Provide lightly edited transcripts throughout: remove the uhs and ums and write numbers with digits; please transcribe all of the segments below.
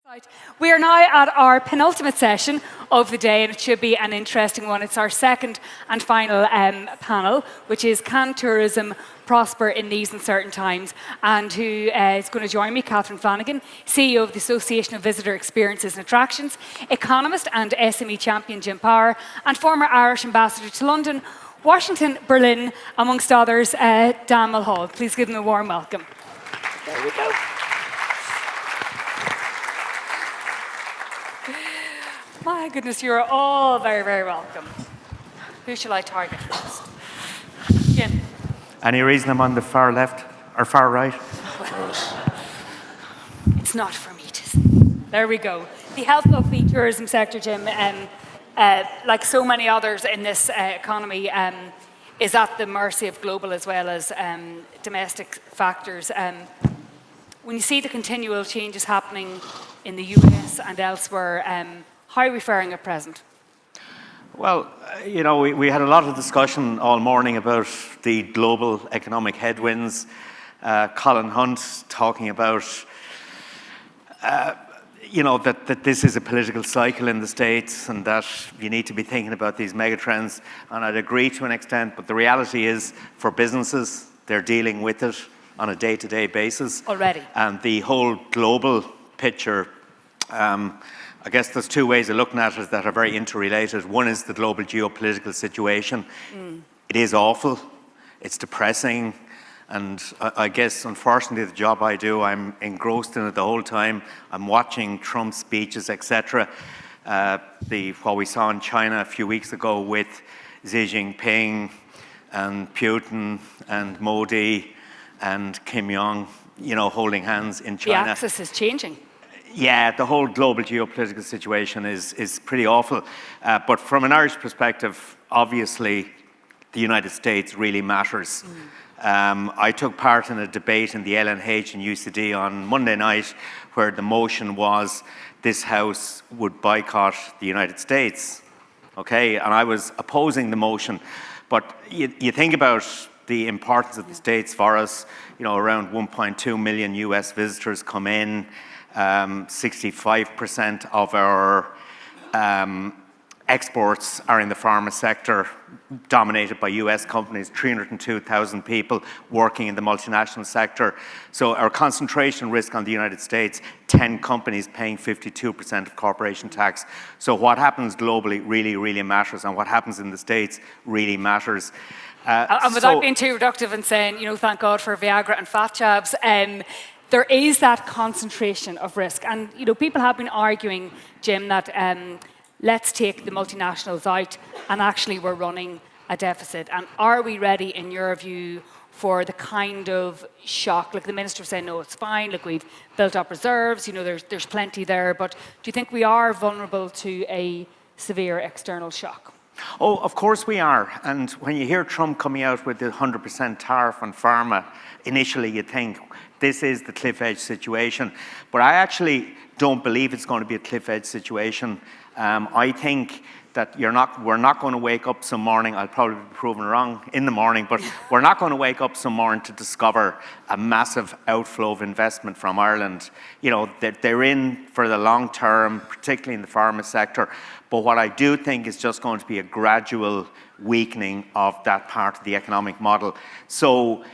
Right. We are now at our penultimate session of the day, and it should be an interesting one. It's our second and final panel, which is Can Tourism Prosper in These Uncertain Times? And who is going to join me, Catherine Flanagan, CEO of the Association of Visitor Experiences and Attractions, Economist and SME champion Jim Power, and former Irish ambassador to London, Washington, Berlin, amongst others, Dan Mulhall. Please give them a warm welcome. There we go. My goodness, you're all very, very welcome. Who shall I target first? Jim. Any reason I'm on the far left or far right? It's not for me to say. There we go. The health of the tourism sector, Jim, like so many others in this economy, is at the mercy of global as well as domestic factors. When you see the continual changes happening in the US and elsewhere, how are we faring at present? Well, you know, we had a lot of discussion all morning about the global economic headwinds. Colin Hunt talking about, you know, that this is a political cycle in the States and that you need to be thinking about these megatrends. And I'd agree to an extent, but the reality is for businesses, they're dealing with it on a day-to-day basis. Already. And the whole global picture, I guess there's two ways of looking at it that are very interrelated. One is the global geopolitical situation. It is awful, it's depressing, and I guess, unfortunately, the job I do, I'm engrossed in it the whole time. I'm watching Trump's speeches, etc. What we saw in China a few weeks ago with Xi Jinping and Putin and Modi and Kim Jong, you know, holding hands in China. The axis is changing. Yeah, the whole global geopolitical situation is pretty awful. But from an Irish perspective, obviously, the United States really matters. I took part in a debate in the LNH and UCD on Monday night where the motion was this House would boycott the United States. Okay, and I was opposing the motion. But you think about the importance of the States for us, you know, around 1.2 million US visitors come in. 65% of our exports are in the pharma sector, dominated by US companies, 302,000 people working in the multinational sector. So our concentration risk on the United States, 10 companies paying 52% of corporation tax. So what happens globally really, really matters, and what happens in the States really matters. And without being too reductive and saying, you know, thank God for Viagra and fat jabs, there is that concentration of risk. And, you know, people have been arguing, Jim, that let's take the multinationals out and actually we're running a deficit. And are we ready, in your view, for the kind of shock? Like the Minister was saying, no, it's fine, look, we've built up reserves, you know, there's plenty there. But do you think we are vulnerable to a severe external shock? Oh, of course we are. And when you hear Trump coming out with the 100% tariff on pharma, initially you think, this is the cliff edge situation. But I actually don't believe it's going to be a cliff edge situation. I think that we're not going to wake up some morning, I'll probably be proven wrong in the morning, but we're not going to wake up some morning to discover a massive outflow of investment from Ireland. You know, they're in for the long term, particularly in the pharma sector. But what I do think is just going to be a gradual weakening of that part of the economic model. So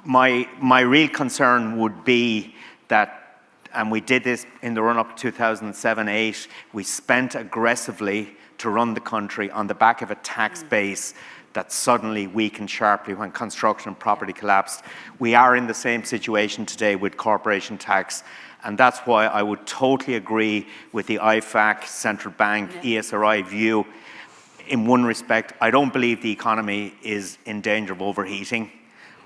my real concern would be that, and we did this in the run-up to 2007-8, we spent aggressively to run the country on the back of a tax base that suddenly weakened sharply when construction and property collapsed. We are in the same situation today with corporation tax, and that's why I would totally agree with the IFAC, Central Bank, ESRI view. In one respect, I don't believe the economy is in danger of overheating,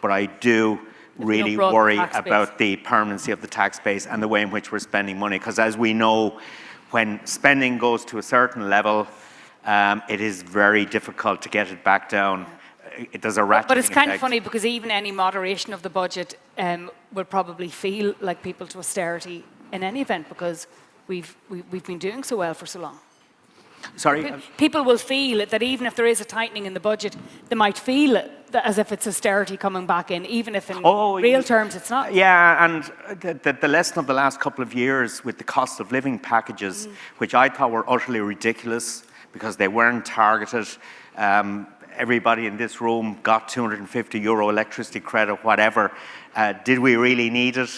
but I do really worry about the permanency of the tax base and the way in which we're spending money. Because as we know, when spending goes to a certain level, it is very difficult to get it back down. There's a ratcheting But it's kind effect. of funny because even any moderation of the budget would probably feel like people to austerity in any event because we've been doing so well for so long. Sorry? People will feel that even if there is a tightening in the budget, they might feel as if it's austerity coming back in, even if in real terms it's not. Yeah, and the lesson of the last couple of years with the cost of living packages, which I thought were utterly ridiculous because they weren't targeted. Everybody in this room got €250 electricity credit, whatever. Did we really need it?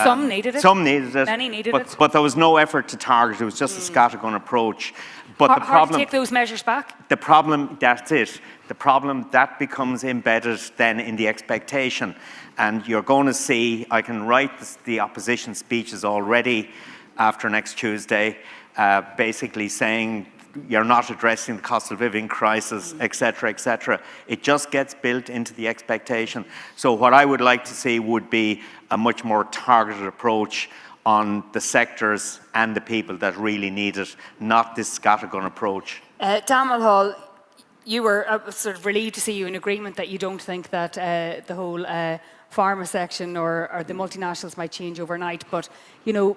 Some needed it. Some needed it. Many needed it. But there was no effort to target. It was just a scattergun approach. But the hard to take those measures back? The problem, that's it. The problem, that becomes embedded then in the expectation. And you're going to see, I can write the opposition speeches already after next Tuesday, basically saying you're not addressing the cost of living crisis, et cetera, et cetera. It just gets built into the expectation. So what I would like to see would be a much more targeted approach on the sectors and the people that really need it, not this scattergun approach. Dan Mulhall, you were sort of relieved to see you in agreement that you don't think that the whole pharma section or the multinationals might change overnight. But, you know,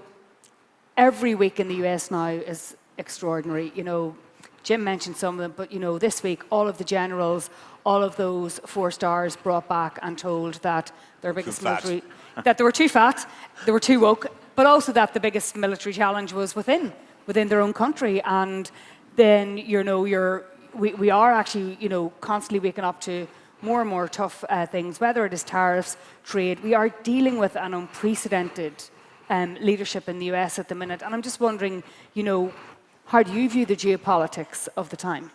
every week in the US now is extraordinary. You know, Jim mentioned some of them, but, you know, this week, all of the generals, all of those 4 stars brought back and told that their biggest military, that they were too fat, they were too woke, but also that the biggest military challenge was within their own country. And then, you know, we are actually, you know, constantly waking up to more and more tough things, whether it is tariffs, trade. We are dealing with an unprecedented leadership in the US at the minute. And I'm just wondering, you know, how do you view the geopolitics of the time?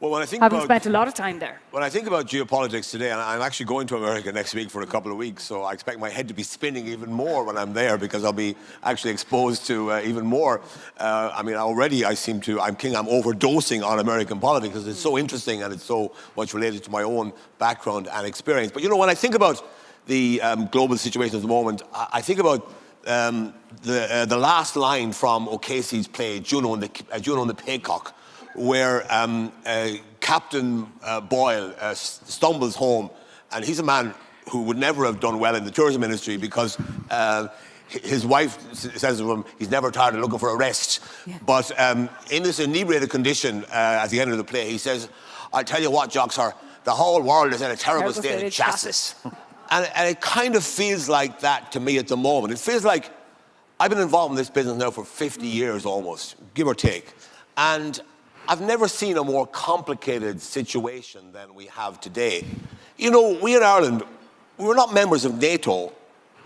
Well, when I think Having spent a lot of time there. When I think about geopolitics today, and I'm actually going to America next week for a couple of weeks, so I expect my head to be spinning even more when I'm there because I'll be actually exposed to even more. I mean, already I'm overdosing on American politics because it's so interesting and it's so much related to my own background and experience. But you know, when I think about the global situation at the moment, I think about the last line from O'Casey's play, Juno and the Paycock, where Captain Boyle stumbles home, and he's a man who would never have done well in the tourism industry because his wife says to him, he's never tired of looking for a rest. Yeah. But in this inebriated condition at the end of the play, he says, "I'll tell you what, Joxer, the whole world is in a terrible state of chassis." And it kind of feels like that to me at the moment. It feels like I've been involved in this business now for 50 years almost, give or take. And I've never seen a more complicated situation than we have today. You know, we in Ireland, we were not members of NATO,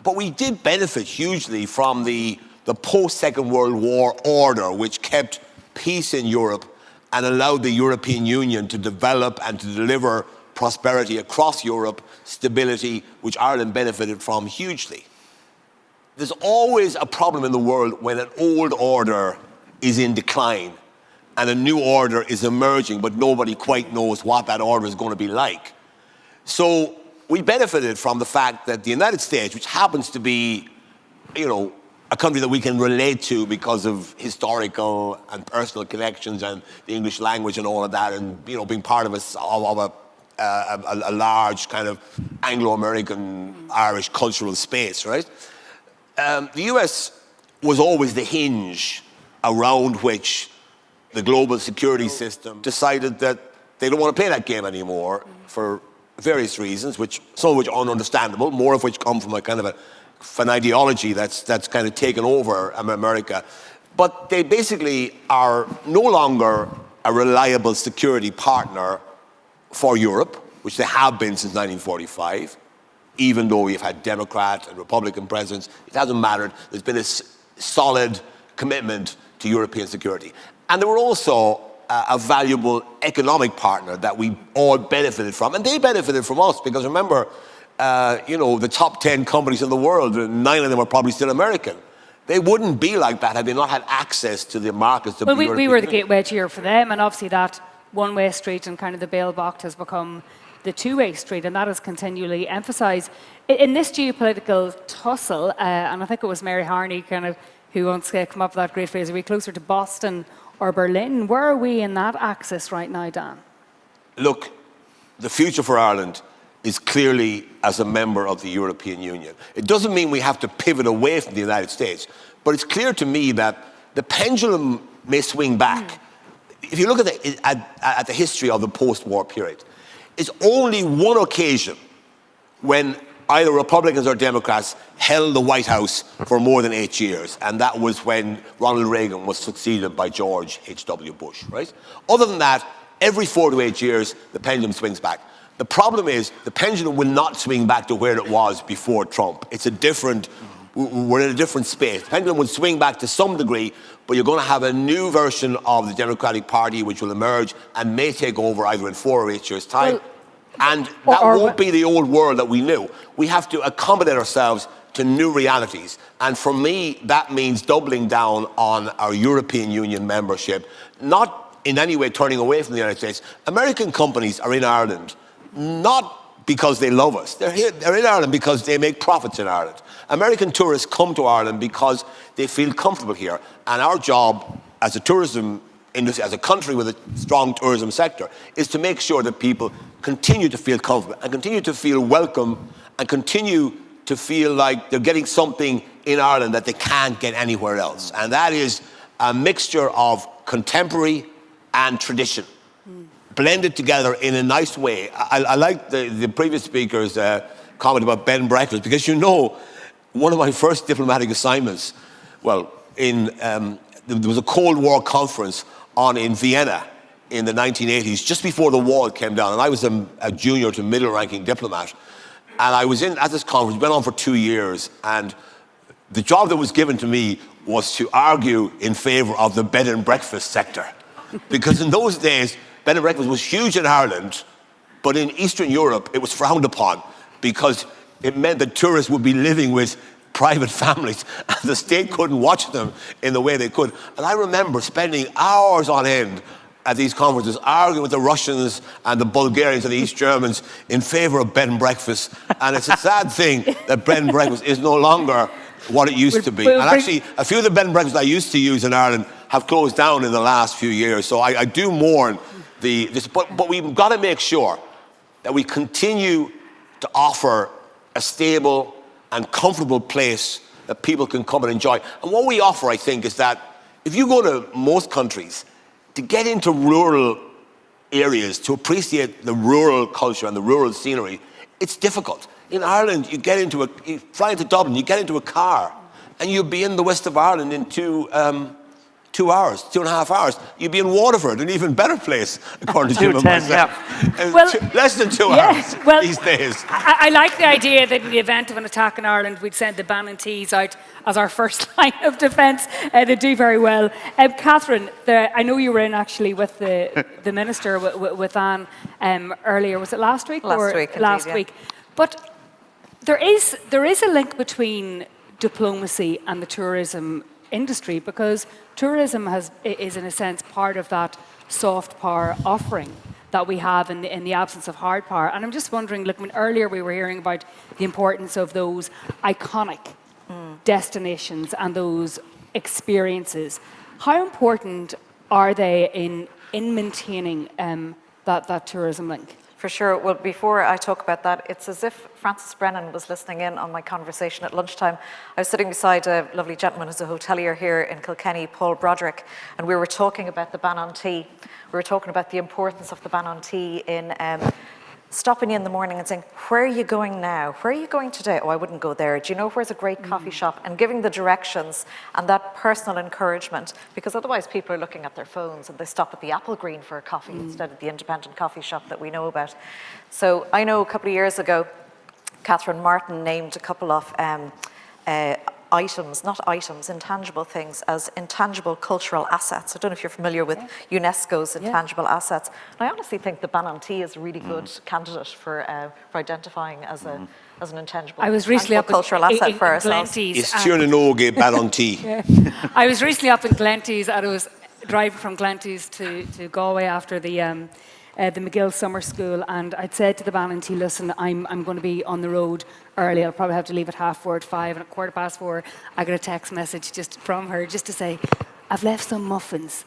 but we did benefit hugely from the post-Second World War order, which kept peace in Europe and allowed the European Union to develop and to deliver prosperity across Europe, stability, which Ireland benefited from hugely. There's always a problem in the world when an old order is in decline and a new order is emerging, but nobody quite knows what that order is going to be like. So we benefited from the fact that the United States, which happens to be, you know, a country that we can relate to because of historical and personal connections and the English language and all of that, and, you know, being part of a large kind of Anglo-American Irish cultural space, right? The US was always the hinge around which the global security system decided that they don't want to play that game anymore for various reasons, some of which are ununderstandable, more of which come from a kind of an ideology that's kind of taken over America. But they basically are no longer a reliable security partner for Europe, which they have been since 1945, even though we've had Democrat and Republican presidents. It hasn't mattered. There's been a solid commitment to European security. And they were also a valuable economic partner that we all benefited from. And they benefited from us because, remember, you know, the top 10 companies in the world, 9 of them are probably still American. They wouldn't be like that had they not had access to the markets. Well, we were the gateway to Europe for them, and obviously that one-way street and kind of the bail box has become the two-way street, and that is continually emphasised. In this geopolitical tussle, and I think it was Mary Harney kind of who once came up with that great phrase, are we closer to Boston or Berlin? Where are we in that axis right now, Dan? Look, the future for Ireland is clearly as a member of the European Union. It doesn't mean we have to pivot away from the United States, but it's clear to me that the pendulum may swing back. If you look at the history of the post-war period, is only one occasion when either Republicans or Democrats held the White House for more than 8 years, and that was when Ronald Reagan was succeeded by George H.W. Bush, right? Other than that, every 4 to 8 years, the pendulum swings back. The problem is the pendulum will not swing back to where it was before Trump. We're in a different space. The pendulum will swing back to some degree, but you're going to have a new version of the Democratic Party which will emerge and may take over either in 4 or 8 years' time. And that won't be the old world that we knew. We have to accommodate ourselves to new realities. And for me, that means doubling down on our European Union membership, not in any way turning away from the United States. American companies are in Ireland, not because they love us. They're in Ireland because they make profits in Ireland. American tourists come to Ireland because they feel comfortable here. And our job as a tourism industry, as a country with a strong tourism sector, is to make sure that people continue to feel comfortable and continue to feel welcome and continue to feel like they're getting something in Ireland that they can't get anywhere else. And that is a mixture of contemporary and tradition, blended together in a nice way. I like the previous speaker's comment about bed and breakfast, because one of my first diplomatic assignments, there was a Cold War conference on in Vienna in the 1980s, just before the wall came down, and I was a junior to middle-ranking diplomat, and I was at this conference. It went on for 2 years, and the job that was given to me was to argue in favor of the bed and breakfast sector, because in those days, bed and breakfast was huge in Ireland, but in Eastern Europe, it was frowned upon because it meant that tourists would be living with private families and the state couldn't watch them in the way they could. And I remember spending hours on end at these conferences arguing with the Russians and the Bulgarians and the East Germans in favor of bed and breakfast. And it's a sad thing that bed and breakfast is no longer what it used to be. And actually, a few of the bed and breakfasts I used to use in Ireland have closed down in the last few years. So I do mourn this, but we've got to make sure that we continue to offer a stable and comfortable place that people can come and enjoy. And what we offer, I think, is that if you go to most countries, to get into rural areas, to appreciate the rural culture and the rural scenery, it's difficult. In Ireland, you fly into Dublin, you get into a car, and you'll be in the west of Ireland in 2 hours, 2.5 hours. You'd be in Waterford, an even better place, according to Jim and myself. Less than 2 hours these days. I like the idea that in the event of an attack in Ireland, we'd send the Ballontees out as our first line of defence. They do very well. Catherine, I know you were in actually with the Minister, with Anne, earlier. Was it last week? Last week. But there is a link between diplomacy and the tourism industry, because tourism is in a sense part of that soft power offering that we have in the absence of hard power. And I'm just wondering, look, earlier we were hearing about the importance of those iconic destinations and those experiences. How important are they in maintaining that tourism link? For sure. Well, before I talk about that, it's as if Francis Brennan was listening in on my conversation at lunchtime. I was sitting beside a lovely gentleman who's a hotelier here in Kilkenny, Paul Broderick, and we were talking about the ban on tea. We were talking about the importance of the ban on tea in stopping you in the morning and saying, where are you going now? Where are you going today? Oh, I wouldn't go there. Do you know where's a great coffee shop? And giving the directions and that personal encouragement, because otherwise people are looking at their phones and they stop at the Apple Green for a coffee instead of the independent coffee shop that we know about. So I know a couple of years ago, Catherine Martin named a couple of intangible things as intangible cultural assets. I don't know if you're familiar with UNESCO's intangible assets. And I honestly think the ban on tea is a really good candidate for identifying as an intangible cultural asset for ourselves. It's Tiernan ban on tea. I was recently up in Glenties, and I was driving from Glenties to Galway after the McGill Summer School, and I'd said to the Ballantee, listen, I'm going to be on the road early. I'll probably have to leave at 5:45, and at 4:15, I got a text message just from her just to say, I've left some muffins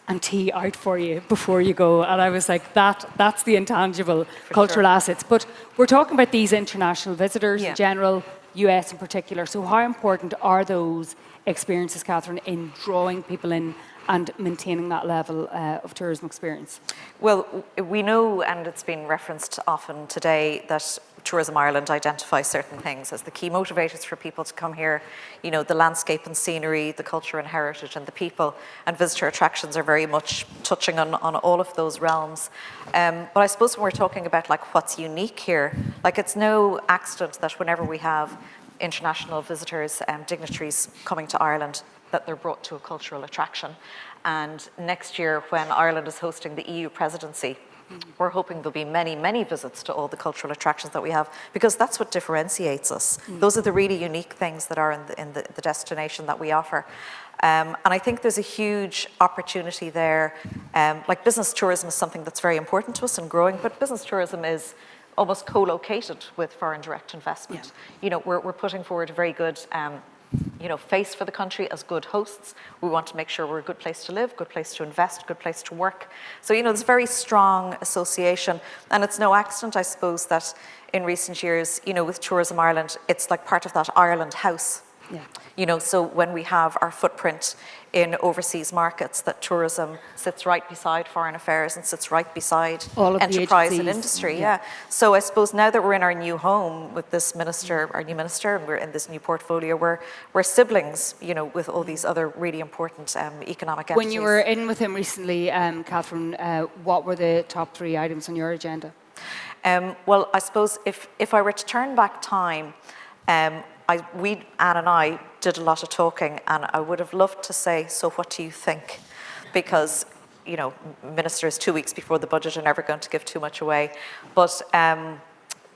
and tea out for you before you go. And I was like, that's the intangible cultural assets. But we're talking about these international visitors in general, US in particular. So how important are those experiences, Catherine, in drawing people in and maintaining that level of tourism experience? Well, we know, and it's been referenced often today, that Tourism Ireland identifies certain things as the key motivators for people to come here. You know, the landscape and scenery, the culture and heritage, and the people. And visitor attractions are very much touching on all of those realms. But I suppose when we're talking about like what's unique here, like it's no accident that whenever we have international visitors and dignitaries coming to Ireland, that they're brought to a cultural attraction. And next year, when Ireland is hosting the EU presidency, we're hoping there'll be many, many visits to all the cultural attractions that we have, because that's what differentiates us. Those are the really unique things that are in the destination that we offer. And I think there's a huge opportunity there. Like business tourism is something that's very important to us and growing, but business tourism is almost co-located with foreign direct investment. Yeah. You know, we're putting forward a very good face for the country as good hosts. We want to make sure we're a good place to live, good place to invest, good place to work. So, there's a very strong association. And it's no accident, I suppose, that in recent years, with Tourism Ireland, it's like part of that Ireland house. Yeah. So when we have our footprint in overseas markets, that tourism sits right beside foreign affairs and sits right beside all of enterprise the and industry. Yeah. So I suppose now that we're in our new home with this minister, our new minister, and we're in this new portfolio, we're siblings, with all these other really important economic entities. When you were in with him recently, Catherine, what were the top 3 items on your agenda? Well, I suppose if I were to turn back time, Anne and I did a lot of talking, and I would have loved to say, so what do you think? Because, ministers 2 weeks before the budget are never going to give too much away. But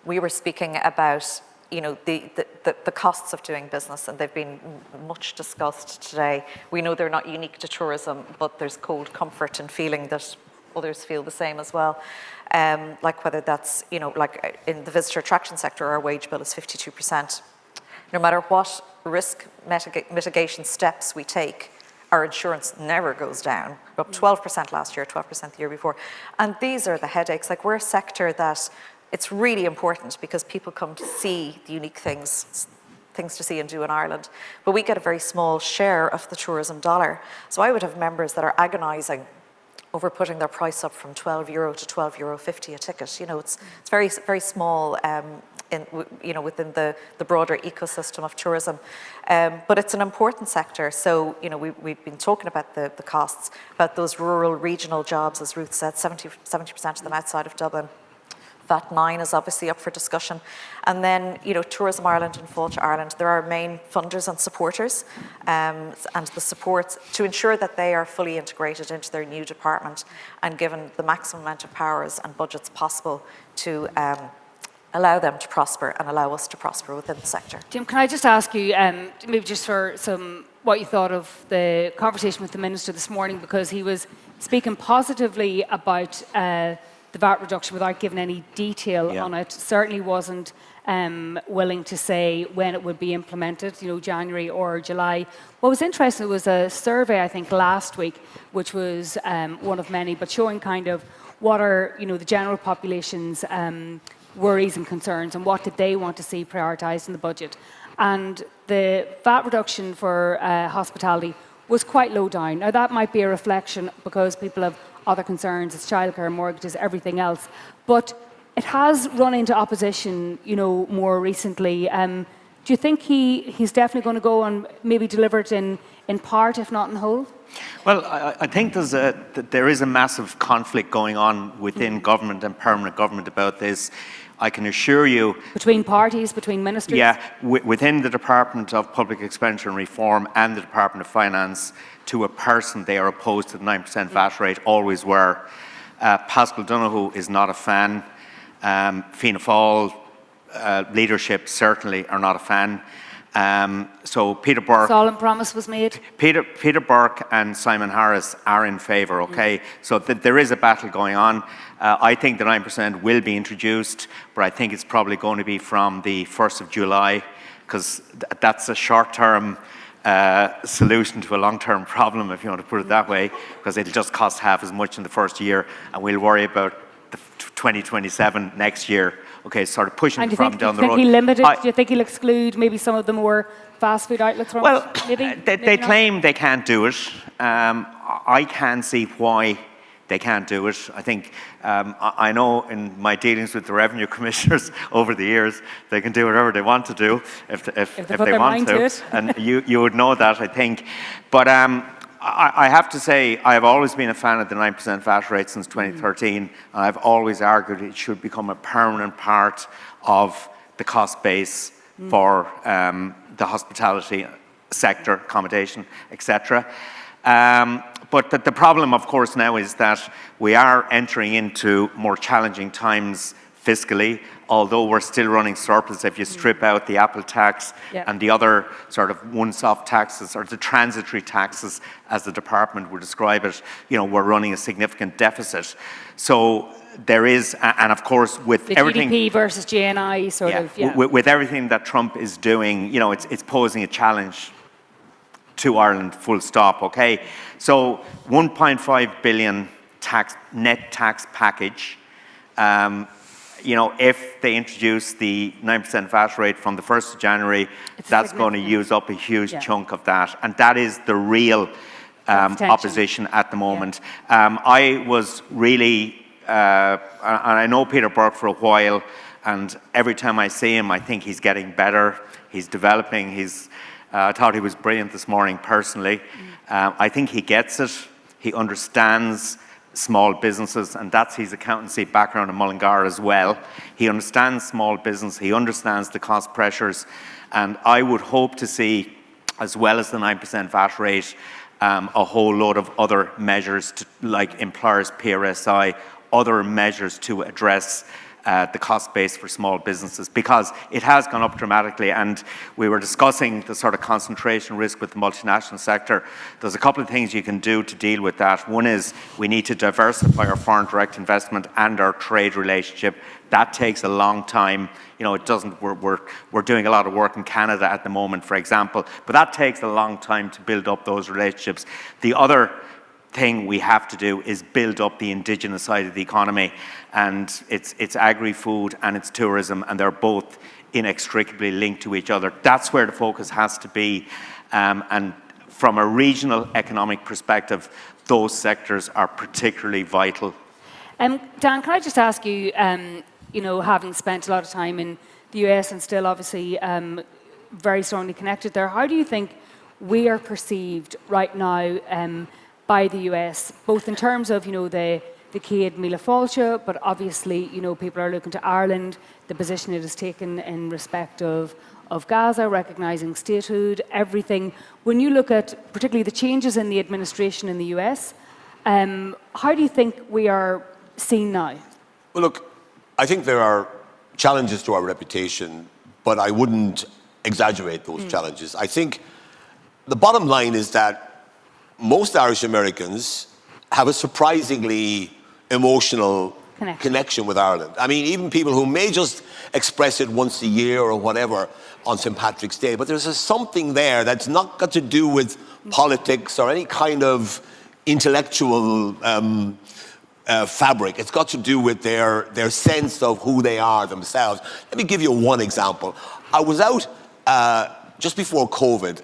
we were speaking about, the costs of doing business, and they've been much discussed today. We know they're not unique to tourism, but there's cold comfort in feeling that others feel the same as well. Like whether that's, like in the visitor attraction sector, our wage bill is 52%. No matter what risk mitigation steps we take, our insurance never goes down. We're up 12% last year, 12% the year before. And these are the headaches. Like, we're a sector that it's really important because people come to see the unique things to see and do in Ireland. But we get a very small share of the tourism dollar. So I would have members that are agonising over putting their price up from €12 to €12.50 a ticket. It's very, very small within the broader ecosystem of tourism. But it's an important sector. So, we've been talking about the costs, about those rural, regional jobs, as Ruth said, 70% of them outside of Dublin. VAT 9 is obviously up for discussion. And then, Tourism Ireland and Fáilte Ireland, they're our main funders and supporters. And the support to ensure that they are fully integrated into their new department and given the maximum amount of powers and budgets possible to allow them to prosper and allow us to prosper within the sector. Jim, can I just ask you, maybe just for what you thought of the conversation with the Minister this morning, because he was speaking positively about the VAT reduction without giving any detail on it. Certainly wasn't willing to say when it would be implemented, January or July. What was interesting was a survey, I think, last week, which was one of many, but showing kind of what are, the general population's worries and concerns, and what did they want to see prioritised in the budget. And the VAT reduction for hospitality was quite low down. Now, that might be a reflection because people have other concerns, it's childcare, mortgages, everything else. But it has run into opposition, more recently. Do you think he's definitely going to go and maybe deliver it in part, if not in whole? Well, I think there is a massive conflict going on within government and permanent government about this. I can assure you... Between parties, between ministers? Yeah, within the Department of Public Expenditure and Reform and the Department of Finance, to a person, they are opposed to the 9% VAT rate, always were. Pascal Donoghue is not a fan. Fianna Fáil leadership certainly are not a fan. So Peter Burke... Solemn promise was made. Peter Burke and Simon Harris are in favour, okay? So there is a battle going on. I think the 9% will be introduced, but I think it's probably going to be from the 1st of July, because that's a short-term solution to a long-term problem, if you want to put it that way, because it'll just cost half as much in the first year, and we'll worry about the 2027 next year okay, sort of pushing And the problem down the road. Do you think he'll exclude maybe some of the more fast food outlets from Well, it? they claim they can't do it. I can't see why they can't do it. I think, I know in my dealings with the revenue commissioners over the years, they can do whatever they want to do if they want to. And you would know that, I think. But I have to say, I've always been a fan of the 9% VAT rate since 2013. And I've always argued it should become a permanent part of the cost base for the hospitality sector, accommodation, etc. But the problem, of course, now is that we are entering into more challenging times fiscally, although we're still running surplus. If you strip out the Apple tax and the other sort of once-off taxes, or the transitory taxes, as the department would describe it, we're running a significant deficit. So there is, and of course, with the everything... GDP versus GNI, with everything that Trump is doing, it's posing a challenge to Ireland, full stop, okay? So 1.5 billion net tax package, if they introduce the 9% VAT rate from the 1st of January, that's going to use up a huge chunk of that. And that is the real opposition at the moment. I was really, and I know Peter Burke for a while, and every time I see him, I think he's getting better. He's developing. I thought he was brilliant this morning, personally. I think he gets it. He understands small businesses, and that's his accountancy background in Mullingar as well. He understands small business. He understands the cost pressures. And I would hope to see, as well as the 9% VAT rate, a whole load of other measures, like employers' PRSI, other measures to address the cost base for small businesses, because it has gone up dramatically. And we were discussing the sort of concentration risk with the multinational sector. There's a couple of things you can do to deal with that. One is we need to diversify our foreign direct investment and our trade relationship. That takes a long time. It doesn't, we're doing a lot of work in Canada at the moment, for example, but that takes a long time to build up those relationships. The other thing we have to do is build up the indigenous side of the economy, and it's agri-food and it's tourism, and they're both inextricably linked to each other. That's where the focus has to be, and from a regional economic perspective, those sectors are particularly vital. Dan, can I just ask you, having spent a lot of time in the US and still obviously very strongly connected there, how do you think we are perceived right now by the US, both in terms of, the Céad Míle Fáilte, but obviously, people are looking to Ireland, the position it has taken in respect of Gaza, recognising statehood, everything. When you look at particularly the changes in the administration in the US, how do you think we are seen now? Well, look, I think there are challenges to our reputation, but I wouldn't exaggerate those challenges. I think the bottom line is that most Irish Americans have a surprisingly emotional connection with Ireland. I mean, even people who may just express it once a year or whatever on St. Patrick's Day, but there's something there that's not got to do with politics or any kind of intellectual fabric. It's got to do with their sense of who they are themselves. Let me give you one example. I was out just before COVID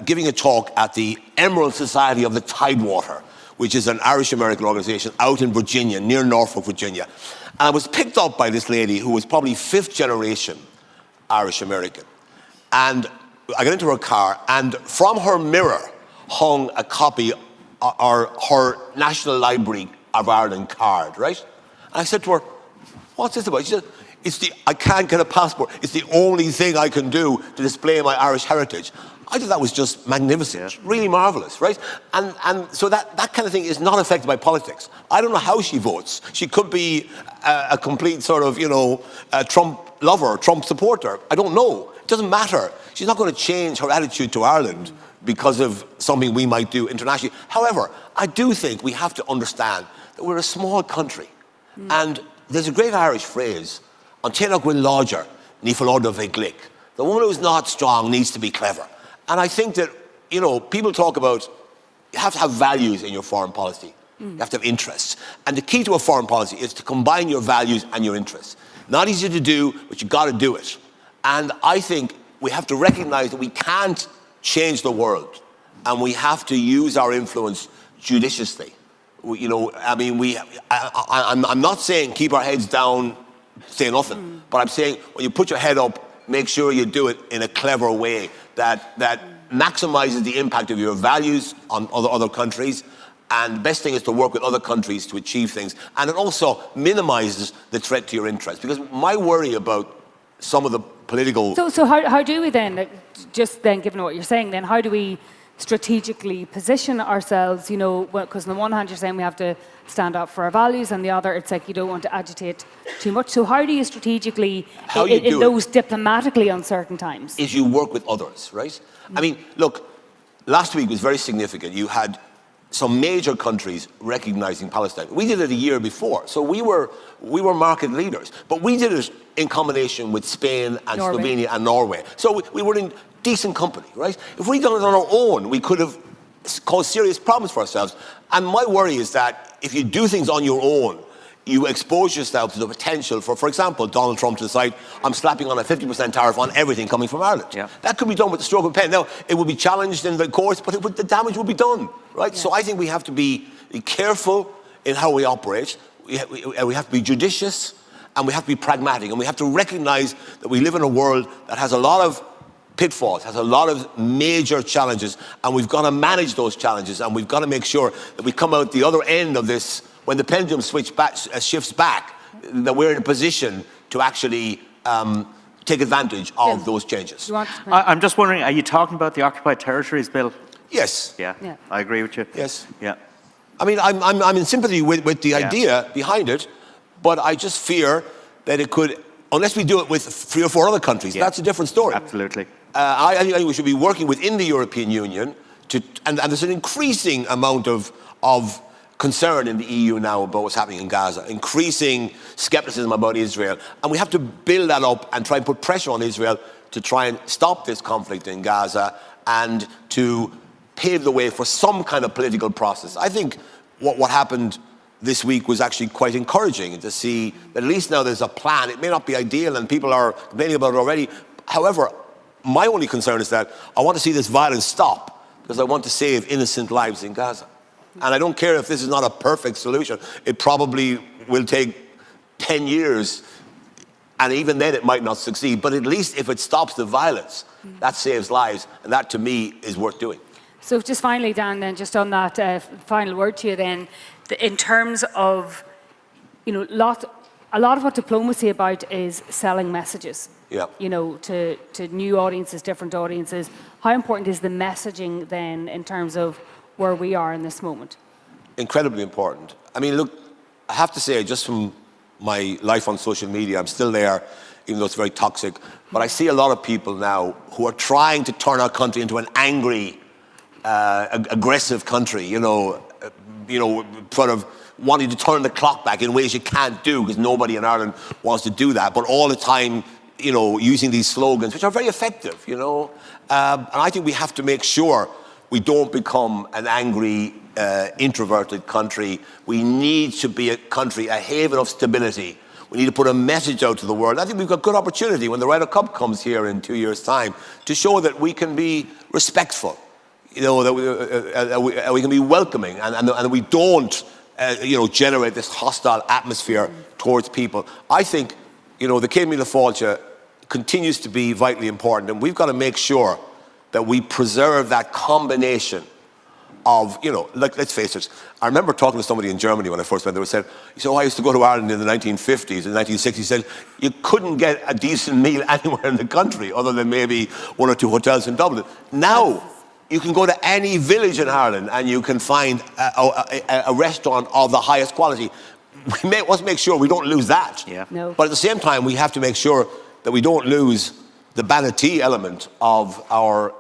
giving a talk at the Emerald Society of the Tidewater, which is an Irish-American organization out in Virginia, near Norfolk, Virginia. And I was picked up by this lady who was probably fifth generation Irish-American. And I got into her car, and from her mirror hung a copy or her National Library of Ireland card, right? And I said to her, "What's this about?" She said, I can't get a passport. It's the only thing I can do to display my Irish heritage. I thought that was just magnificent, really marvelous, right? And so that kind of thing is not affected by politics. I don't know how she votes. She could be a complete sort of, Trump lover, Trump supporter. I don't know. It doesn't matter. She's not going to change her attitude to Ireland because of something we might do internationally. However, I do think we have to understand that we're a small country. And there's a great Irish phrase, "An Taoiseach Will Lodger, ní Fallóda Bheith Glic." The woman who's not strong needs to be clever. And I think that, people talk about you have to have values in your foreign policy. You have to have interests. And the key to a foreign policy is to combine your values and your interests. Not easy to do, but you got to do it. And I think we have to recognize that we can't change the world, and we have to use our influence judiciously. I'm not saying keep our heads down, say nothing, but I'm saying when you put your head up, make sure you do it in a clever way that maximizes the impact of your values on other countries. And the best thing is to work with other countries to achieve things. And it also minimizes the threat to your interests. Because my worry about some of the political... So how do we then, just then given what you're saying, then how do we strategically position ourselves, because on the one hand you're saying we have to stand up for our values, and the other it's like you don't want to agitate too much. So how do you strategically, in those diplomatically uncertain times? Is you work with others, right? I mean, look, last week was very significant. You had some major countries recognizing Palestine. We did it a year before, so we were market leaders. But we did it in combination with Spain and Slovenia and Norway. So we were in decent company, right? If we'd done it on our own, we could have caused serious problems for ourselves. And my worry is that if you do things on your own, you expose yourself to the potential for example, Donald Trump to decide, I'm slapping on a 50% tariff on everything coming from Ireland. Yeah. That could be done with the stroke of a pen. Now, it will be challenged in the courts, but the damage will be done, right? Yeah. So I think we have to be careful in how we operate. We have to be judicious, and we have to be pragmatic, and we have to recognize that we live in a world that has a lot of pitfalls, has a lot of major challenges, and we've got to manage those challenges, and we've got to make sure that we come out the other end of this, when the pendulum shifts back, that we're in a position to actually take advantage of those changes. I'm just wondering, are you talking about the Occupied Territories Bill? Yes. Yeah. I agree with you. Yes. Yeah. I mean, I'm in sympathy with the idea behind it, but I just fear that it could, unless we do it with 3 or 4 other countries, that's a different story. Absolutely. I think we should be working within the European Union and there's an increasing amount of concern in the EU now about what's happening in Gaza, increasing skepticism about Israel, and we have to build that up and try and put pressure on Israel to try and stop this conflict in Gaza and to pave the way for some kind of political process. I think what happened this week was actually quite encouraging to see that at least now there's a plan. It may not be ideal and people are complaining about it already. However, my only concern is that I want to see this violence stop because I want to save innocent lives in Gaza. And I don't care if this is not a perfect solution. It probably will take 10 years, and even then it might not succeed. But at least if it stops the violence, that saves lives, and that to me is worth doing. So just finally, Dan, then just on that final word to you then, in terms of, a lot of what diplomacy about is selling messages. Yeah. To new audiences, different audiences. How important is the messaging then in terms of where we are in this moment? Incredibly important. I mean, look, I have to say, just from my life on social media, I'm still there, even though it's very toxic, but I see a lot of people now who are trying to turn our country into an angry, aggressive country, sort of wanting to turn the clock back in ways you can't do because nobody in Ireland wants to do that, but all the time, using these slogans, which are very effective, and I think we have to make sure we don't become an angry, introverted country. We need to be a country, a haven of stability. We need to put a message out to the world. I think we've got good opportunity when the Ryder Cup comes here in 2 years' time to show that we can be respectful, that we can be welcoming, and we don't, generate this hostile atmosphere towards people. I think, the Céad Míle Fáilte continues to be vitally important, and we've got to make sure that we preserve that combination of, let's face it. I remember talking to somebody in Germany when I first went there who said, I used to go to Ireland in the 1950s, in the 1960s, said, you couldn't get a decent meal anywhere in the country other than maybe 1 or 2 hotels in Dublin. Now, you can go to any village in Ireland and you can find a restaurant of the highest quality. We must make sure we don't lose that. Yeah. No. But at the same time, we have to make sure that we don't lose the vanity element of our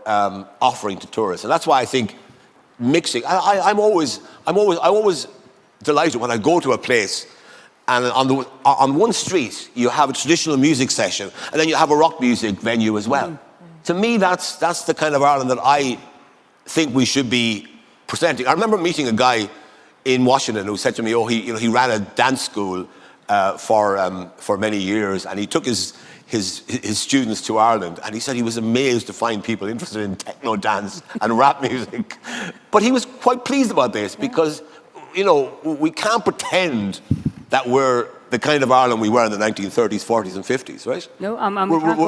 offering to tourists. And that's why I think mixing, I'm always delighted when I go to a place and on one street you have a traditional music session and then you have a rock music venue as well. To me, that's the kind of Ireland that I think we should be presenting. I remember meeting a guy in Washington who said to me, he ran a dance school for many years, and he took his students to Ireland, and he said he was amazed to find people interested in techno dance and rap music. But he was quite pleased about this because, you know, we can't pretend that we're the kind of Ireland we were in the 1930s, 40s, and 50s, right? No,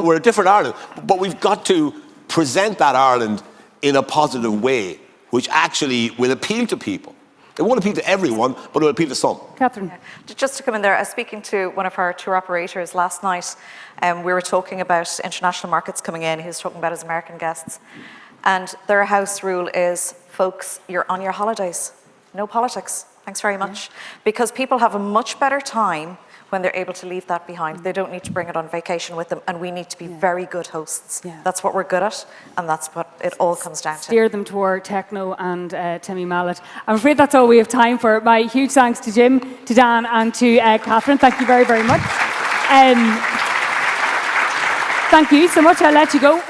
we're a different Ireland, but we've got to present that Ireland in a positive way, which actually will appeal to people. It won't appeal to everyone, but it will appeal to some. Catherine. Just to come in there, I was speaking to one of our tour operators last night, and we were talking about international markets coming in. He was talking about his American guests. And their house rule is, folks, you're on your holidays. No politics. Thanks very much. Because people have a much better time when they're able to leave that behind. They don't need to bring it on vacation with them, and we need to be very good hosts. That's what we're good at, and that's what it all comes down to. Steer them toward techno and Timmy Mallet. I'm afraid that's all we have time for. My huge thanks to Jim, to Dan, and to Catherine. Thank you very, very much. Thank you so much. I'll let you go.